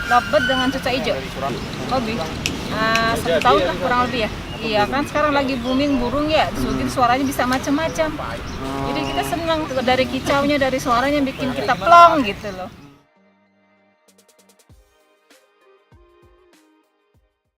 lovebird dengan cuca hijau. Hobi. 1 tahun lah kurang lebih ya. Iya kan sekarang lagi booming burung ya, jadi suaranya bisa macam-macam. Jadi kita senang dari kicaunya, dari suaranya bikin kita plong gitu loh.